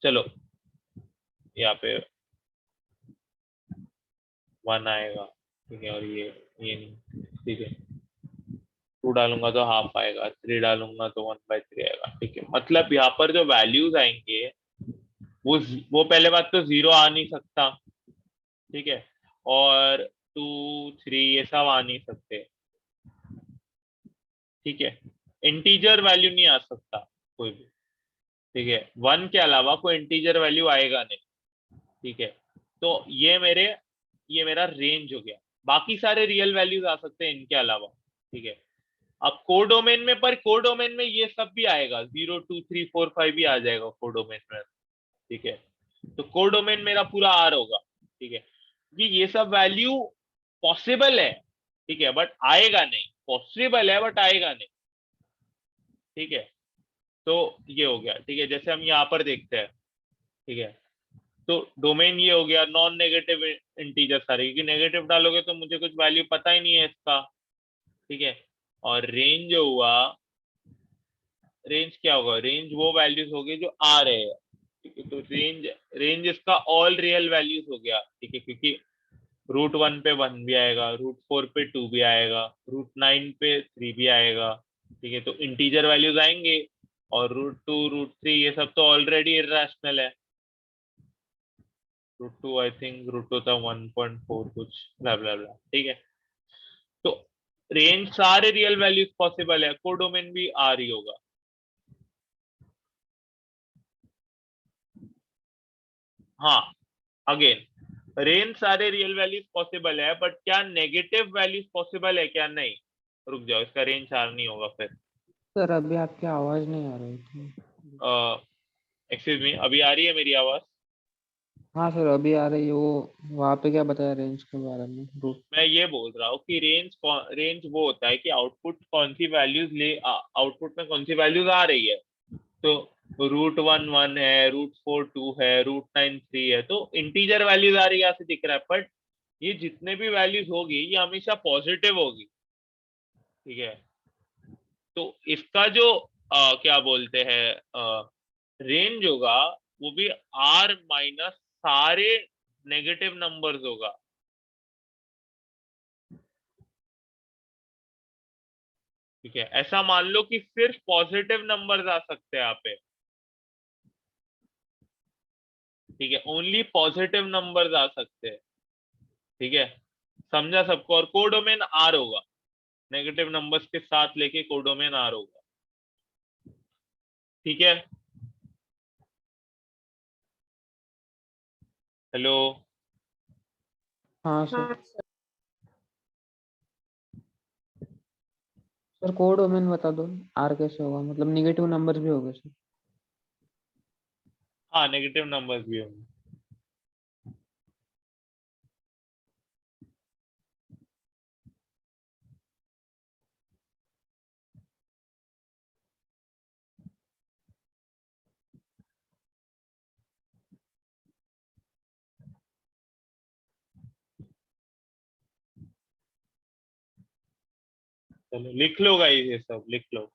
चलो यहाँ पे 1 आएगा, ठीक है। और ये नहीं, ठीक है। 2 डालूंगा तो हाफ आएगा, 3 डालूंगा तो 1/3 आएगा, ठीक है। मतलब यहाँ पर जो वैल्यूज आएंगे वो पहले बात तो जीरो आ नहीं सकता, ठीक है। और 2, 3 ये सब आ नहीं सकते, ठीक है। इंटीजर वैल्यू नहीं आ सकता कोई भी, ठीक है। 1 के अलावा कोई इंटीजर वैल्यू आएगा नहीं, ठीक है। तो ये मेरा रेंज हो गया। बाकी सारे रियल वैल्यूज आ सकते हैं इनके अलावा, ठीक है। अब कोडोमेन में, पर कोडोमेन में ये सब भी आएगा, 0, 2, 3, 4, 5 भी आ जाएगा कोडोमेन में, ठीक है। तो कोडोमेन मेरा पूरा आर होगा, ठीक है। कि ये सब वैल्यू पॉसिबल है, ठीक है, बट आएगा नहीं। पॉसिबल है बट आएगा नहीं, ठीक है। तो ये हो गया, ठीक है। जैसे हम यहाँ पर देखते हैं, ठीक है। तो डोमेन ये हो गया, नॉन नेगेटिव इंटीजर सारे, क्योंकि नेगेटिव डालोगे तो मुझे कुछ वैल्यू पता ही नहीं है इसका, ठीक है। और रेंज हुआ, रेंज क्या होगा? रेंज वो वैल्यूज होगी जो आ रहे हैं, ठीक है। तो रेंज रेंज इसका ऑल रियल वैल्यूज हो गया, ठीक है। क्योंकि √1 पे 1 भी आएगा, √4 पे 2 भी आएगा, √9 पे 3 भी आएगा, ठीक है। तो इंटीजर वैल्यूज आएंगे। और √2, √3 ये सब तो ऑलरेडी इरेशनल है। √2 आई थिंक √2 था 1.4 कुछ, ब्ला ब्ला ब्ला, ठीक है। तो रेंज सारे रियल वैल्यूज पॉसिबल है, कोडोमेन भी आ रही होगा। हाँ, अगेन, रेंज सारे रियल वैल्यूज पॉसिबल है, बट क्या नेगेटिव वैल्यूज पॉसिबल है क्या? नहीं। रुक जाओ, इसका रेंज 4 नहीं होगा फिर। सर अभी आपकी आवाज नहीं आ रही थी। एक्सक्यूज मी, अभी आ रही है मेरी आवाज? हाँ सर अभी आ रही है। वो वहाँ पे क्या बताया रेंज के बारे में, रूट? मैं ये बोल रहा हूँ कि रेंज वो होता है कि आउटपुट में कौन सी वैल्यूज आ रही है। तो √1 1 है, √4 2 है, √9 3 है, तो इंटीजर वैल्यूज आ रही है, यहाँ से दिख रहा है। बट ये जितने भी वैल्यूज होगी ये हमेशा पॉजिटिव होगी, ठीक है। तो इसका जो क्या बोलते हैं रेंज होगा, वो भी R माइनस सारे नेगेटिव नंबर्स होगा, ठीक है। ऐसा मान लो कि सिर्फ पॉजिटिव नंबर्स आ सकते हैं यहाँ पे, ठीक है, ओनली पॉजिटिव नंबर्स आ सकते हैं। ठीक है, समझा सबको? और कोडोमेन आर होगा, नेगेटिव नंबर्स के साथ लेके कोडोमेन आर होगा। ठीक है, हेलो? हाँ सर। हाँ सर। सर कोड ओमेन बता दो, आर कैसे होगा, मतलब निगेटिव नंबर्स भी होंगे सर? हाँ, नेगेटिव नंबर्स भी होंगे। चलो लिख लो गाइस, ये सब लिख लो।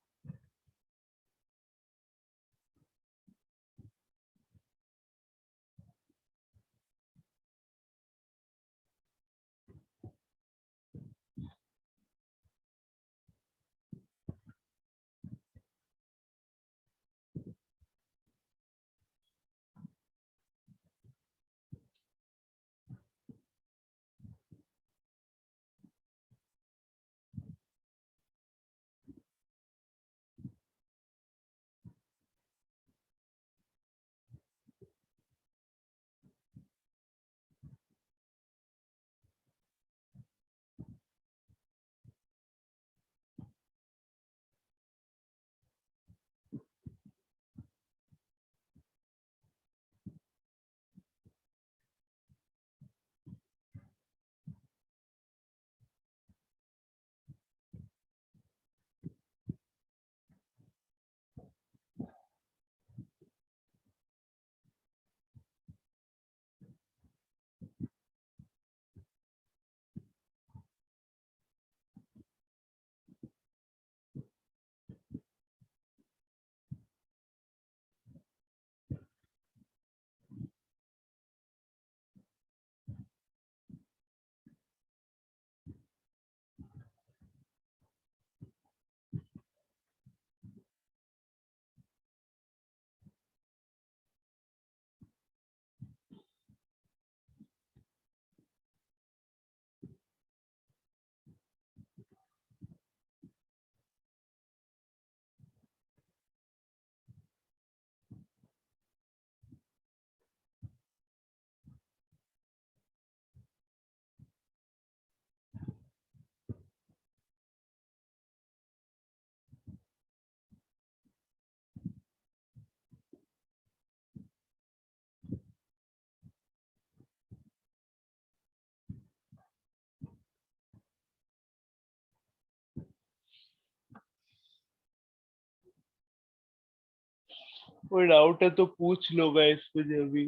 कोई डाउट है तो पूछ लो गाइस मुझे अभी।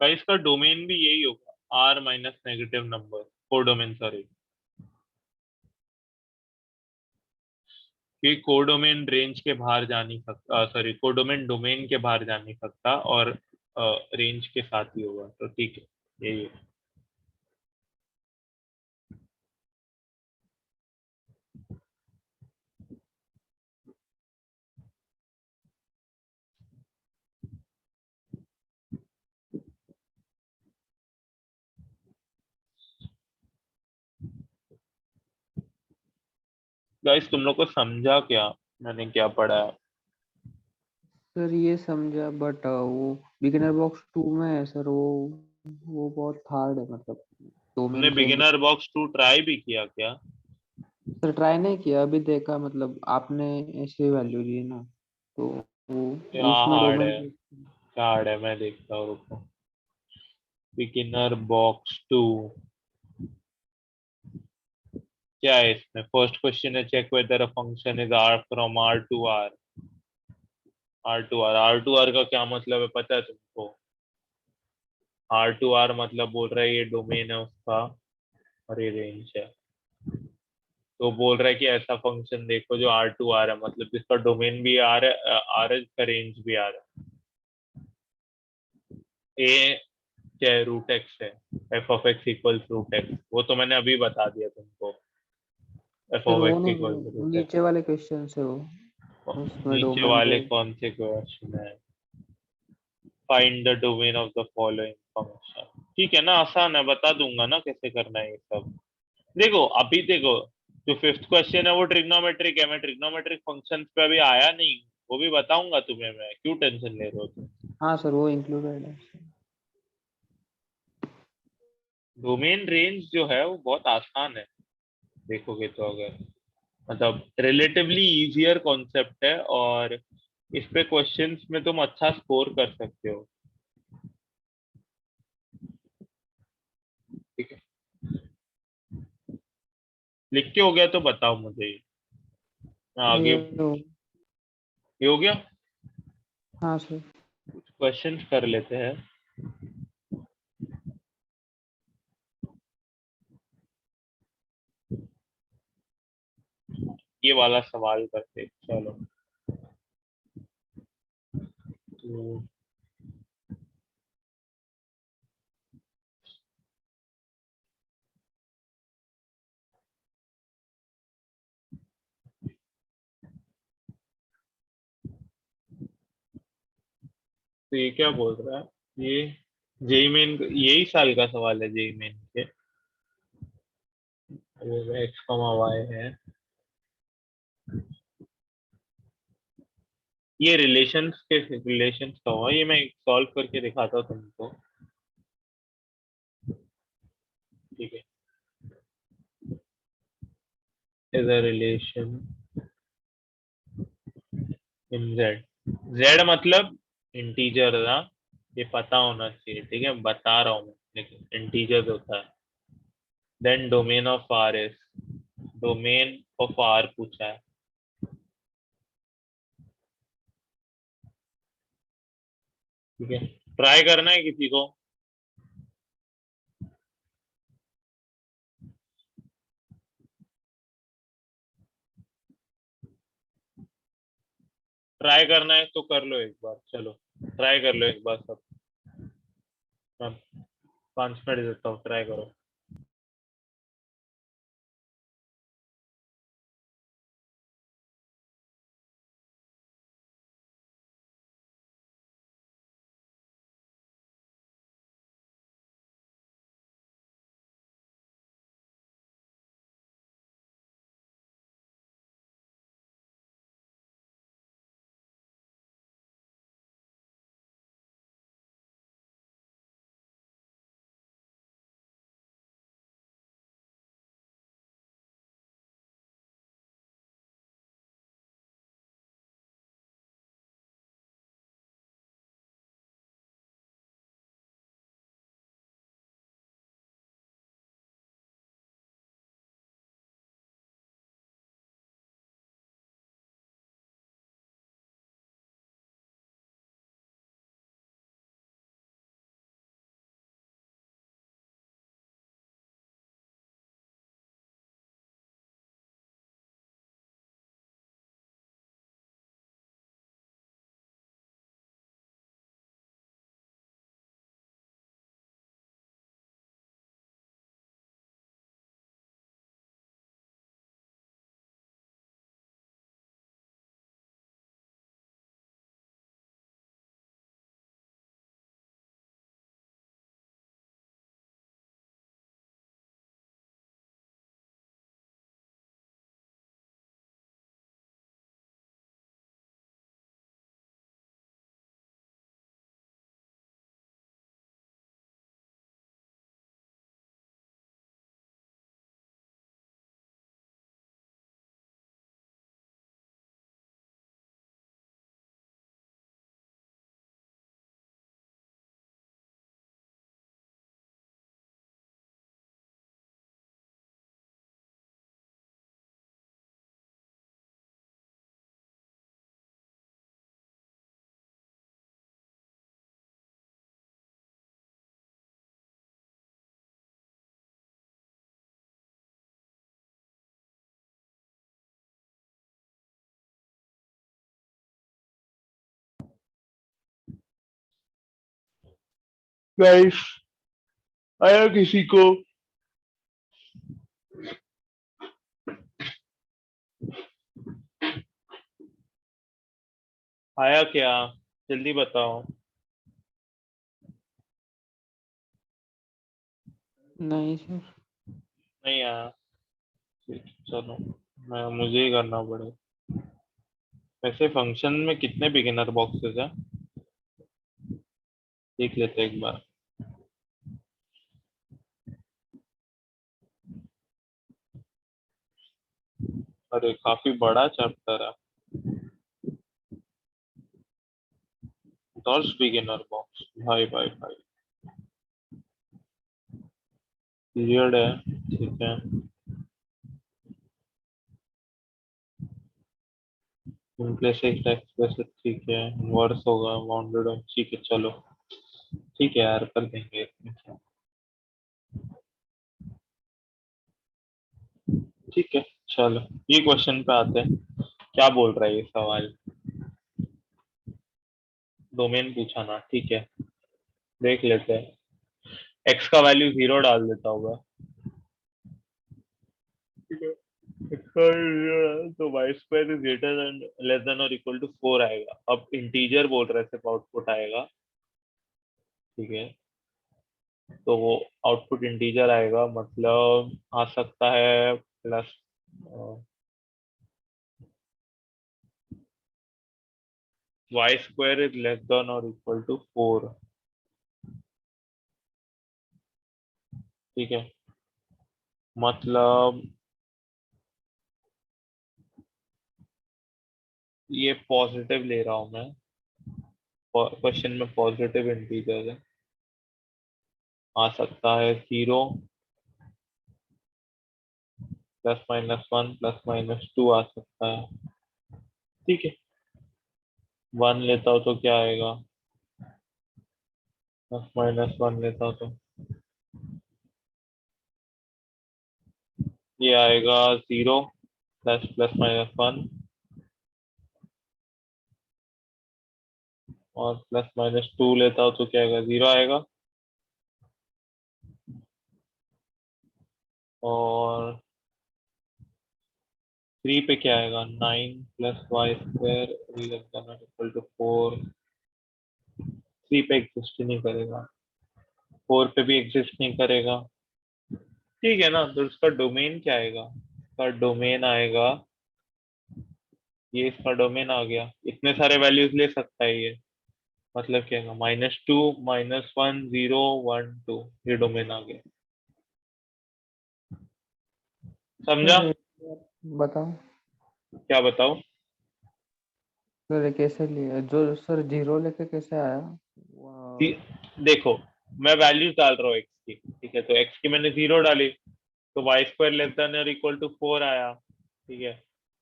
गाइस का डोमेन भी यही होगा, R minus negative number, codomain sorry. कि कोडोमेन रेंज के बाहर जा नहीं सकता, सॉरी कोडोमेन डोमेन के बाहर जा नहीं सकता, और रेंज के साथ ही होगा, तो ठीक है, यही है। गाइस तुम लोग को समझा क्या मैंने क्या पढ़ा है? सर ये समझा, बट वो बिगिनर बॉक्स 2 में है सर, वो बहुत हार्ड है, मतलब तुमने domain range. Beginner box 2 try भी किया क्या? सर ट्राई नहीं किया, अभी देखा, मतलब आपने ऐसे वैल्यू दी ना, तो वो क्या उसमें हार्ड डोमेन। है? क्या हार्ड है, मैं देखता हूँ, रुको। बिगिनर बॉक्स 2 क्या है इसमें? फर्स्ट क्वेश्चन है, check whether a function is R from R to R. R to R का क्या मतलब है पता है तुमको? आर टू आर मतलब बोल रहा है ये डोमेन है उसका, और ये रेंज है। तो बोल रहा है कि ऐसा फंक्शन देखो जो आर टू आर है, मतलब जिसका डोमेन भी आर है, आर है, जिसका रेंज भी आर है। ए क्या है? रूट एक्स है। F of X equals root X, वो तो मैंने अभी बता दिया तुमको। एफ सर ऑफ वो एक्स नहीं, इक्वल टू नीचे वाले क्वेश्चन है वो, उसमें नीचे डोमेन वाले को। कौन से क्वेश्चन है? Find the domain of the following function. ठीक है ना, आसान है, बता दूंगा ना कैसे करना है ये सब। देखो अभी देखो, जो फिफ्थ क्वेश्चन है वो ट्रिग्नोमेट्रिक है, मैं ट्रिग्नोमेट्रिक फंक्शंस पे अभी आया नहीं, वो भी बताऊंगा तुम्हें, मैं क्यों टेंशन ले रहे हो तुम। हाँ सर वो इंक्लूडेड है। डोमेन रेंज जो है वो बहुत आसान है, देखोगे तो, अगर मतलब रिलेटिवली इजियर कॉन्सेप्ट है, और इस पे क्वेश्चंस में तुम अच्छा स्कोर कर सकते हो। ठीक है, लिख के हो गया तो बताओ मुझे। आगे ये ये हो गया, हाँ सर। क्वेश्चंस कर लेते हैं। ये वाला सवाल करते हैं, चलो। तो ये क्या बोल रहा है, ये जेई मेन, यही साल का सवाल है जेई मेन के। वो एक्स कॉमा वाई है, ये रिलेशंस के रिलेशंस का हुआ, ये मैं सॉल्व करके दिखाता हूँ तुमको। ठीक है, is a relation in Z, Z मतलब इंटीजर ना, ये पता होना चाहिए, ठीक है, बता रहा हूँ मैं, लेकिन इंटीजर होता है। Then domain of R is, domain of R पूछा है। ठीक है, ट्राई करना है किसी को? ट्राई करना है तो कर लो एक बार, चलो ट्राई कर लो एक बार सब। मैं 5 मिनट देता हूँ, ट्राई करो। गाइस, आया किसी को? आया क्या? जल्दी बताओ। नहीं सर। नहीं आया? ठीक, चलो मुझे ही करना पड़ेगा। वैसे फंक्शन में कितने बिगिनर बॉक्सेस हैं, देख लेते हैं एक बार। अरे काफी बड़ा चैप्टर है। 10 बिगिनर बॉक्स, भाई भाई भाई। पीरियड है, ठीक है। इम्प्लिसिट एक्सप्रेसिव, ठीक है। वर्स होगा बाउंडेड, ठीक है चलो। ठीक है यार, कर देंगे इसमें क्या। ठीक है चलो, ये क्वेश्चन पे आते हैं। क्या बोल रहा है ये सवाल? डोमेन पूछा ना, ठीक है। देख लेते हैं। एक्स का वैल्यू 0 डाल देता होगा, ठीक है। तो Y square is greater than less than और इक्वल टू 4 आएगा। अब इंटीजर बोल रहे सिर्फ आउटपुट आएगा, ठीक है। तो वो आउटपुट इंटीजर आएगा, मतलब आ सकता है plus Y square is less than और इक्वल टू 4, ठीक है। मतलब ये पॉजिटिव ले रहा हूं मैं, क्वेश्चन में पॉजिटिव इंटीजर है। आ सकता है 0 +-1 +-2 आ सकता है, ठीक है। 1 लेता हूँ तो क्या आएगा, +-1 लेता हूँ तो ये आएगा 0 ++-1 और +-2 लेता हूँ तो क्या आएगा, 0 आएगा। और 3 पे क्या आएगा, 9 +y² ≤ 4। 3 पे एग्जिस्ट ही नहीं करेगा, 4 पे भी एग्जिस्ट नहीं करेगा, ठीक है ना। तो इसका डोमेन क्या आएगा, इसका डोमेन आएगा, ये इसका डोमेन आ गया। इतने सारे वैल्यूज ले सकता है ये, मतलब क्या आएगा, -2 -1 0 1 2, ये डोमेन आ गया। समझा? सर एक बार बताओ। क्या बताओ? सर ये कैसे लिया जो सर 0 लेके कैसे आया? देखो, मैं वैल्यूज डाल रहा हूँ एक्स की, ठीक है। तो एक्स की मैंने 0 डाली, तो वाई स्क्वायर लेस देन और इक्वल टू 4 आया, ठीक है।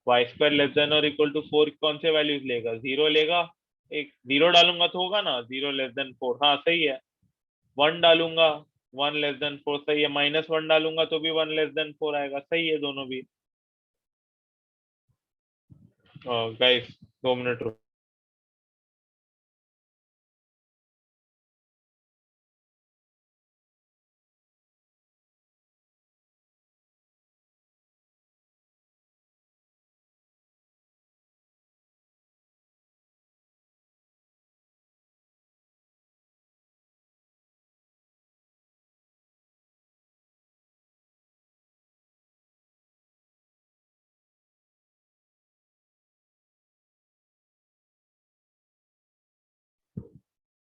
वाई स्क्वायर लेस देन और इक्वल टू 4 कौन से वैल्यूज लेगा, 0 लेगा। एक 0 डालूंगा तो होगा ना 0 लेस देन 4, हाँ सही है। 1 डालूंगा, 1 लेस देन 4 सही है। -1 डालूंगा तो भी 1 लेस देन 4 आएगा, सही है दोनों भी। गाइस 2 मिनट रुको।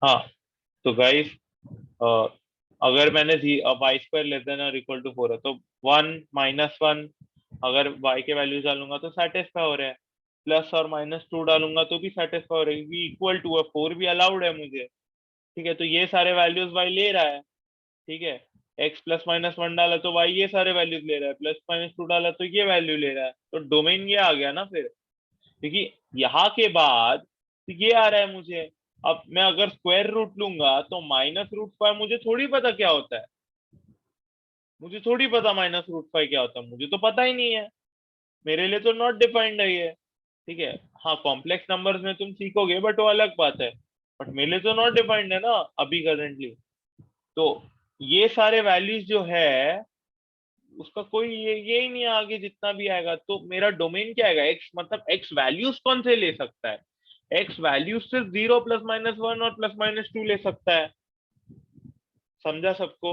हाँ, तो गाइस अगर मैंने वाई स्क्वायर लेस देन और इक्वल टू 4 है, तो 1 -1 अगर y के वैल्यूज डालूंगा तो सेटिस्फाई हो रहा है। प्लस और -2 डालूंगा तो भी सेटिस्फाई हो रहा है, क्योंकि इक्वल टू है, 4 भी अलाउड है मुझे, ठीक है। तो ये सारे वैल्यूज y ले रहा है, ठीक है। x +-1 डाला तो y ये सारे वैल्यूज ले रहा है, +-2 डाला तो ये वैल्यू ले रहा है। तो डोमेन ये आ गया ना फिर, क्योंकि यहाँ के बाद तो ये आ रहा है मुझे। अब मैं अगर स्क्वायर रूट लूंगा तो -√5 मुझे थोड़ी पता क्या होता है, मुझे थोड़ी पता -√5 क्या होता है, मुझे तो पता ही नहीं है। मेरे लिए तो नॉट डिफाइंड है ये, ठीक है। हाँ, कॉम्प्लेक्स नंबर्स में तुम सीखोगे बट वो अलग बात है, बट मेरे लिए तो नॉट डिफाइंड है ना अभी करेंटली। तो ये सारे वैल्यूज जो है उसका कोई ये ही नहीं है आगे जितना भी आएगा। तो मेरा डोमेन क्या आएगा, एक्स, मतलब एक्स वैल्यूज कौन से ले सकता है, x वैल्यू सिर्फ 0 +-1 और +-2 ले सकता है। समझा सबको?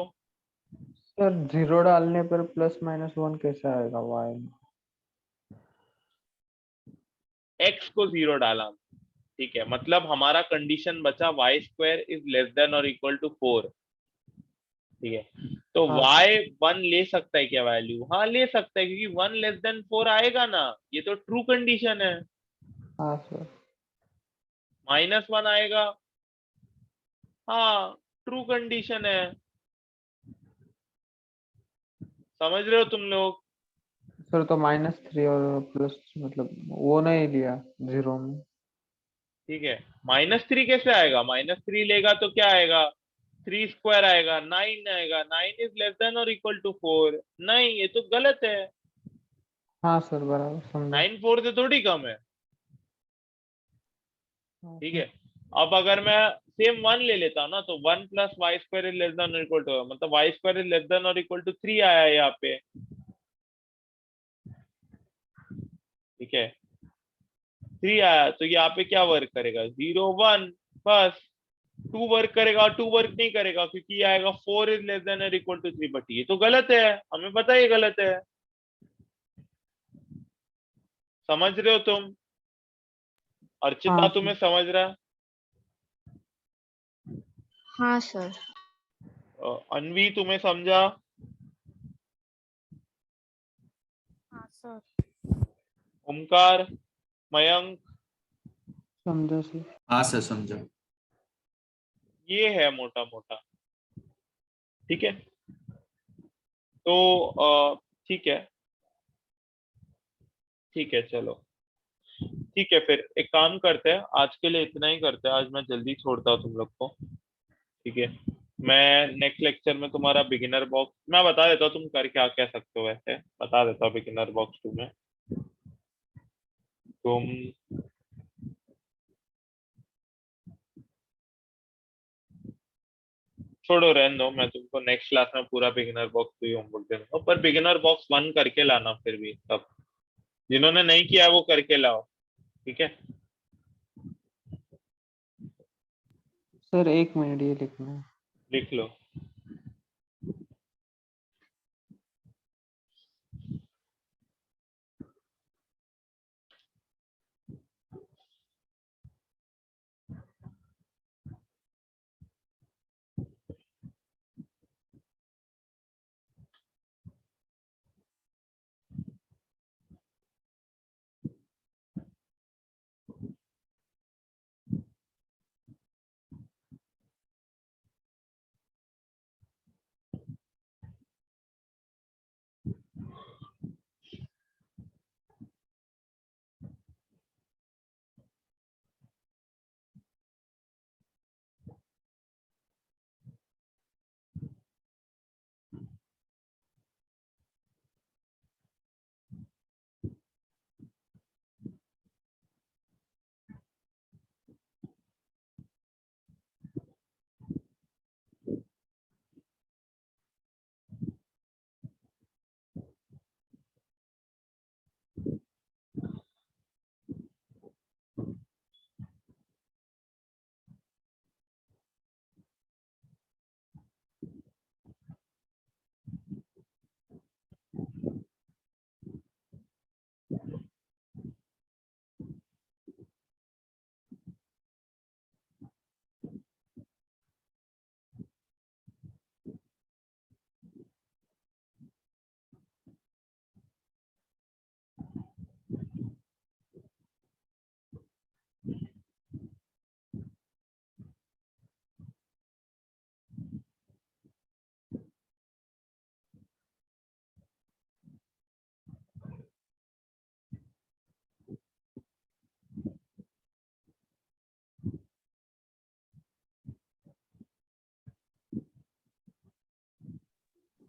सर 0 डालने पर +-1 कैसे आएगा y में? x को 0 डाला, ठीक है, मतलब हमारा कंडीशन बचा y² इज लेस देन और इक्वल टू 4, ठीक है। तो हाँ y 1 ले सकता है क्या वैल्यू? हाँ ले सकता है, क्योंकि 1 लेस देन 4 आएगा ना, ये तो ट्रू कंडीशन है। हाँ सर। -1 आएगा, हाँ ट्रू कंडीशन है। समझ रहे हो तुम लोग? सर तो -3 और प्लस मतलब वो नहीं लिया 0 में। ठीक है, -3 कैसे आएगा? -3 लेगा तो क्या आएगा? 3² आएगा, 9 आएगा। 9 इज लेस देन और इक्वल टू 4। नहीं, ये तो गलत है। हाँ सर बराबर समझा। 9 4 से थोड़ी कम है, हाँ ठीक सर। है। अब अगर मैं सेम 1 ले लेता हूँ ना, तो 1 + y² इज लेस देन और इक्वल टू, मतलब y² इज लेस देन और इक्वल टू 3 आया है यहाँ पे, ठीक है। 3 आया, तो यहाँ पे क्या वर्क करेगा? 0 1, बस। 2 वर्क करेगा, 2 वर्क नहीं करेगा, क्योंकि ये आएगा 4 इज लेस देन और इक्वल टू 3, बट ये तो गलत है, हमें पता है ये गलत है। समझ रहे हो तुम? अर्चिता हाँ तुम्हें सर। समझ रहा है? हाँ सर। अनवी तुम्हें समझा? हाँ सर। ओमकार, मयंक, समझा सर। हाँ सर समझा। ये है मोटा मोटा, ठीक है। तो ठीक है, ठीक है, चलो ठीक है, फिर एक काम करते हैं, आज के लिए इतना ही करते हैं। आज मैं जल्दी छोड़ता हूँ तुम लोग को, ठीक है। मैं नेक्स्ट लेक्चर में तुम्हारा बिगिनर बॉक्स मैं बता देता हूँ, तुम कर क्या कह सकते हो, वैसे बता देता हूँ। बिगिनर बॉक्स 2 में तुम छोड़ो, रहने दो, मैं तुमको नेक्स्ट क्लास में पूरा बिगिनर बॉक्स 2 ही होमवर्क दे दूंगा, पर बिगिनर बॉक्स 1 करके लाना फिर भी सब। जिन्होंने नहीं किया है वो करके लाओ, ठीक है। सर 1 मिनट ये लिखना है। लिख लो।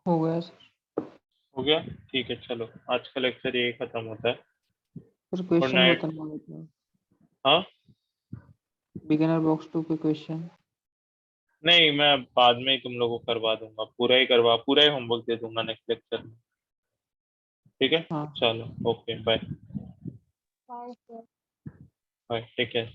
हो गया सर। हो गया, ठीक है, चलो आज का लेक्चर ये खत्म होता है। Sir good question night. बताना मतलब हाँ, बिगिनर बॉक्स 2 के क्वेश्चन। नहीं, मैं बाद में ही तुम लोगों को करवा दूंगा, पूरा ही होमवर्क दे दूंगा नेक्स्ट लेक्चर में, ठीक है। हाँ। चलो, okay, bye. Bye sir. Bye, take care.